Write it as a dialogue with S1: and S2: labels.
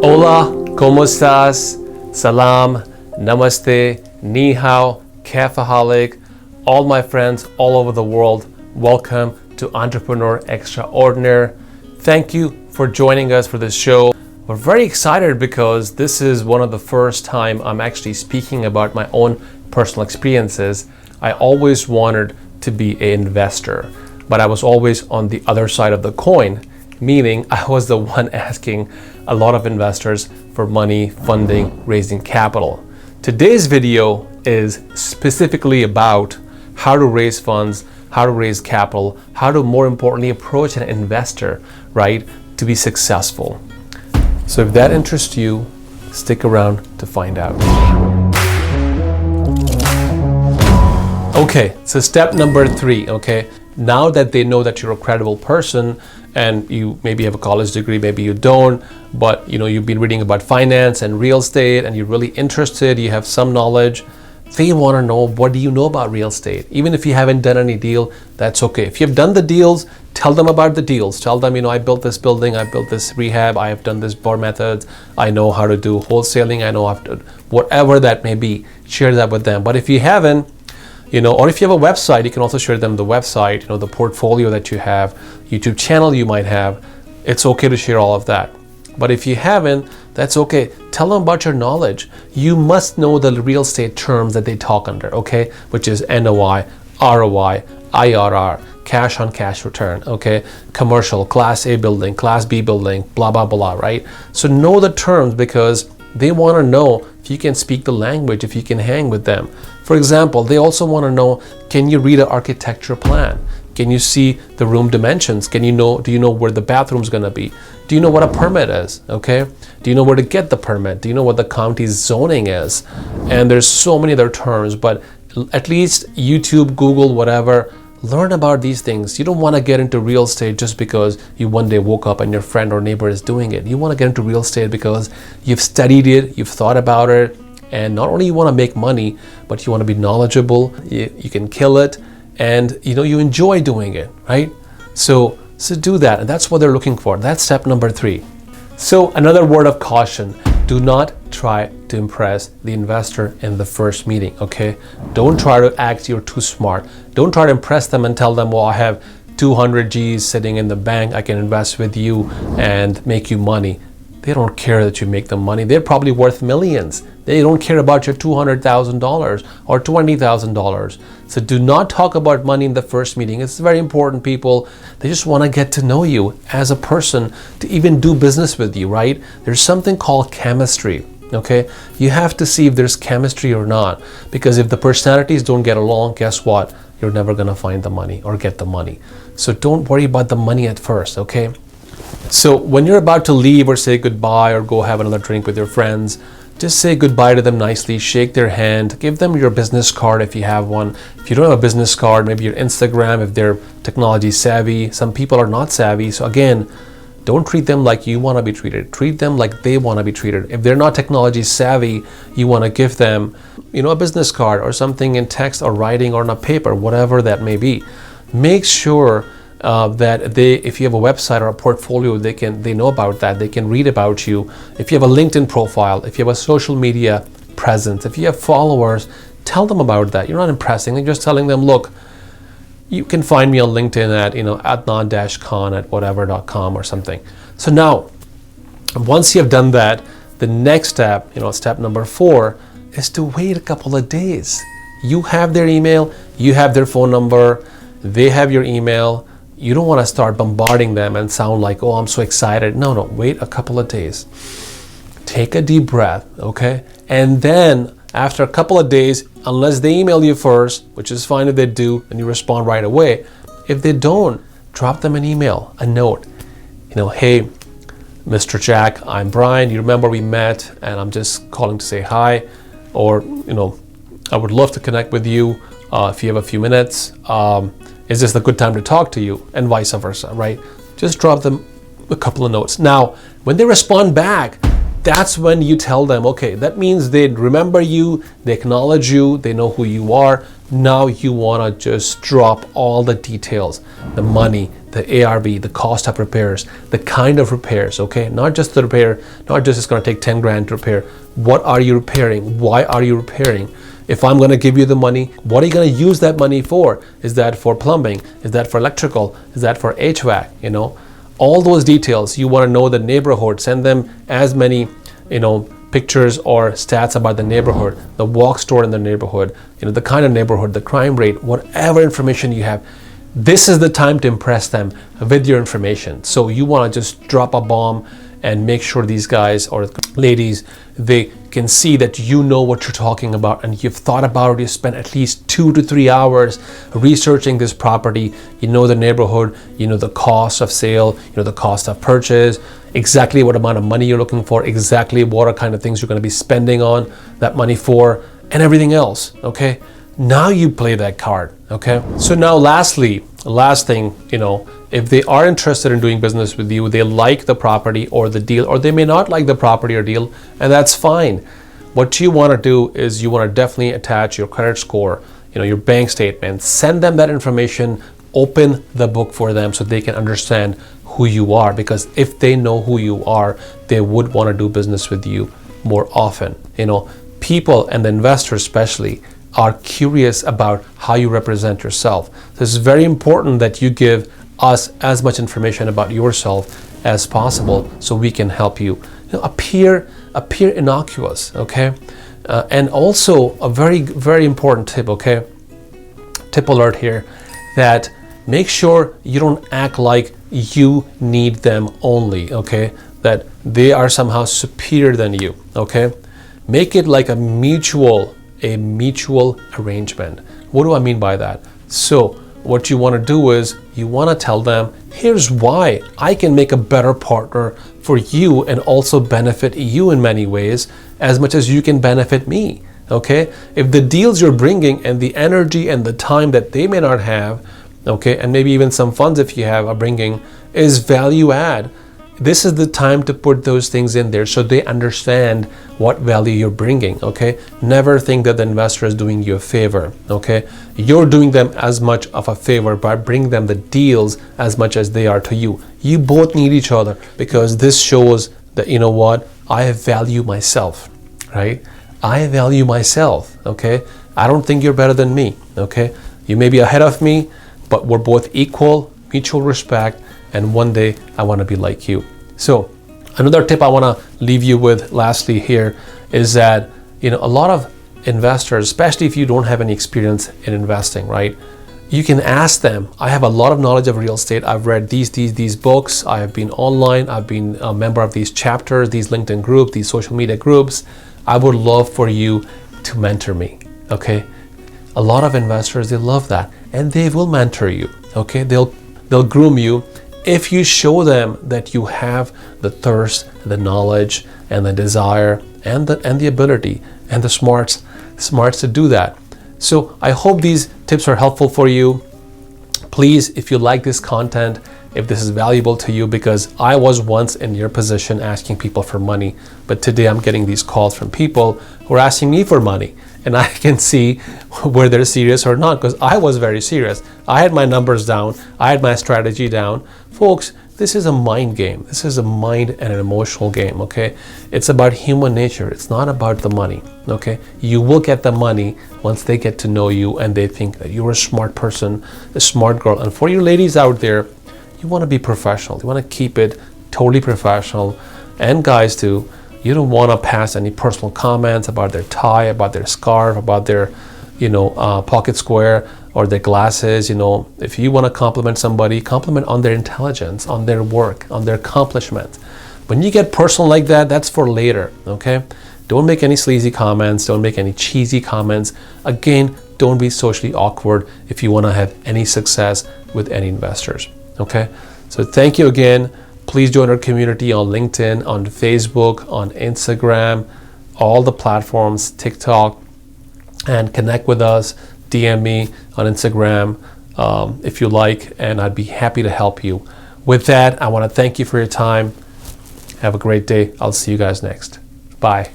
S1: Hola, ¿cómo estás? Salam, namaste, ni hao, kafaholic, all my friends all over the world, welcome to Entrepreneur Extraordinaire. Thank you for joining us for this show. We're very excited because this is one of the first time I'm actually speaking about my own personal experiences. I always wanted to be an investor, but I was always on the other side of the coin, meaning I was the one asking a lot of investors for money, funding, raising capital. Today's video is specifically about how to raise funds, how to raise capital, how to more importantly approach an investor, right, to be successful. So if that interests you, stick around to find out. Okay, so step number 3, okay? Now that they know that you're a credible person and you maybe have a college degree, maybe you don't, but you've been reading about finance and real estate and you're really interested, you have some knowledge, they want to know, what do you know about real estate? Even if you haven't done any deal, that's okay. If you've done the deals, tell them about the deals. Tell them, I built this building, I built this rehab, I have done this bar methods, I know how to do wholesaling, I know how to, whatever that may be, share that with them. But if you haven't, or if you have a website, you can also share them the website, the portfolio that you have, YouTube channel you might have. It's okay to share all of that. But if you haven't, that's okay. Tell them about your knowledge. You must know the real estate terms that they talk under, okay? Which is NOI, ROI, IRR, cash on cash return, okay? Commercial, class A building, class B building, blah, blah, blah, right? So know the terms because they want to know if you can speak the language, if you can hang with them. For example, they also want to know, can you read an architecture plan? Can you see the room dimensions? Do you know where the bathroom's going to be? Do you know what a permit is? Okay. Do you know where to get the permit? Do you know what the county's zoning is? And there's so many other terms, but at least YouTube, Google, whatever, learn about these things. You don't want to get into real estate just because you one day woke up and your friend or neighbor is doing it. You want to get into real estate because you've studied it, you've thought about it, and not only you want to make money, but you want to be knowledgeable, you can kill it, and you enjoy doing it, right? So do that, and that's what they're looking for. That's step number 3. So another word of caution, do not try to impress the investor in the first meeting, okay? Don't try to act you're too smart. Don't try to impress them and tell them, well, I have 200 G's sitting in the bank, I can invest with you and make you money. They don't care that you make them money. They're probably worth millions. They don't care about your $200,000 or $20,000. So do not talk about money in the first meeting. It's very important, people. They just want to get to know you as a person to even do business with you, right? There's something called chemistry, okay? You have to see if there's chemistry or not. Because if the personalities don't get along, guess what? You're never going to find the money or get the money. So don't worry about the money at first, okay? So when you're about to leave or say goodbye or go have another drink with your friends, just say goodbye to them nicely, shake their hand, give them your business card if you have one. If you don't have a business card, maybe your Instagram if they're technology savvy. Some people are not savvy. So again, don't treat them like you want to be treated. Treat them like they want to be treated. If they're not technology savvy, you want to give them, a business card or something in text or writing or on a paper, whatever that may be. Make sure that if you have a website or a portfolio, they know about that. They can read about you. If you have a LinkedIn profile, if you have a social media presence, if you have followers, tell them about that. You're not impressing. You're just telling them, look, you can find me on LinkedIn at adnan-khan@whatever.com or something. So now, once you have done that, the next step, step number 4, is to wait a couple of days. You have their email, you have their phone number, they have your email. You don't want to start bombarding them and sound like, oh, I'm so excited. No, wait a couple of days. Take a deep breath, okay? And then after a couple of days, unless they email you first, which is fine if they do and you respond right away, if they don't, drop them an email, a note. Hey, Mr. Jack, I'm Brian. You remember we met and I'm just calling to say hi. Or, I would love to connect with you if you have a few minutes. Is this a good time to talk to you? And vice versa, right? Just drop them a couple of notes. Now, when they respond back, that's when you tell them, okay, that means they remember you, they acknowledge you, they know who you are. Now you want to just drop all the details, the money, the ARV, the cost of repairs, the kind of repairs, okay? Not just the repair, not just it's going to take 10 grand to repair. What are you repairing? Why are you repairing? If I'm going to give you the money, what are you going to use that money for? Is that for plumbing? Is that for electrical? Is that for HVAC? You know, all those details. You want to know the neighborhood. Send them as many, pictures or stats about the neighborhood, the walk store in the neighborhood, the kind of neighborhood, the crime rate, whatever information you have. This is the time to impress them with your information. So you want to just drop a bomb and make sure these guys or ladies, they can see that you know what you're talking about and you've thought about it. You spent at least 2 to 3 hours researching this property. You know the neighborhood, you know the cost of sale, you know the cost of purchase, exactly what amount of money you're looking for, exactly what kind of things you're going to be spending on that money for, and everything else. Okay, now you play that card. Okay, so now last thing, if they are interested in doing business with you, they like the property or the deal, or they may not like the property or deal, and that's fine. What you want to do is you want to definitely attach your credit score, your bank statement, send them that information, open the book for them so they can understand who you are, because if they know who you are, they would want to do business with you more often. People and the investors especially are curious about how you represent yourself. So it's very important that you give us as much information about yourself as possible so we can help you. Appear innocuous, okay? And also a very, very important tip, okay? Tip alert here, that make sure you don't act like you need them only, okay? That they are somehow superior than you, okay? Make it like a mutual arrangement. What do I mean by that? So what you want to do is you want to tell them, here's why I can make a better partner for you and also benefit you in many ways as much as you can benefit me. Okay, if the deals you're bringing and the energy and the time that they may not have, okay, and maybe even some funds if you have are bringing, is value add, this is the time to put those things in there so they understand what value you're bringing. Okay, never think that the investor is doing you a favor. Okay, you're doing them as much of a favor by bringing them the deals as much as they are to you. You both need each other, because this shows that, I value myself, right? I value myself. Okay, I don't think you're better than me. Okay, you may be ahead of me, but we're both equal, mutual respect, and one day I want to be like you. So another tip I want to leave you with lastly here is that, a lot of investors, especially if you don't have any experience in investing, right? You can ask them, I have a lot of knowledge of real estate. I've read these books. I have been online. I've been a member of these chapters, these LinkedIn groups, these social media groups. I would love for you to mentor me. Okay. A lot of investors, they love that, and they will mentor you. Okay. They'll groom you if you show them that you have the thirst, the knowledge, and the desire, and the ability, and the smarts to do that. So I hope these tips are helpful for you. Please, if you like this content, if this is valuable to you, because I was once in your position asking people for money, but today I'm getting these calls from people who are asking me for money, and I can see where they're serious or not, because I was very serious. I had my numbers down. I had my strategy down. Folks, this is a mind game. This is a mind and an emotional game, okay? It's about human nature. It's not about the money, okay? You will get the money once they get to know you and they think that you're a smart person, a smart girl. And for you ladies out there, you want to be professional. You want to keep it totally professional. And guys too, you don't want to pass any personal comments about their tie, about their scarf, about their, pocket square or their glasses. If you want to compliment somebody, compliment on their intelligence, on their work, on their accomplishments. When you get personal like that, that's for later, okay? Don't make any sleazy comments. Don't make any cheesy comments. Again, don't be socially awkward if you want to have any success with any investors, okay? So thank you again. Please join our community on LinkedIn, on Facebook, on Instagram, all the platforms, TikTok, and connect with us. DM me on Instagram if you like, and I'd be happy to help you. With that, I want to thank you for your time. Have a great day. I'll see you guys next. Bye.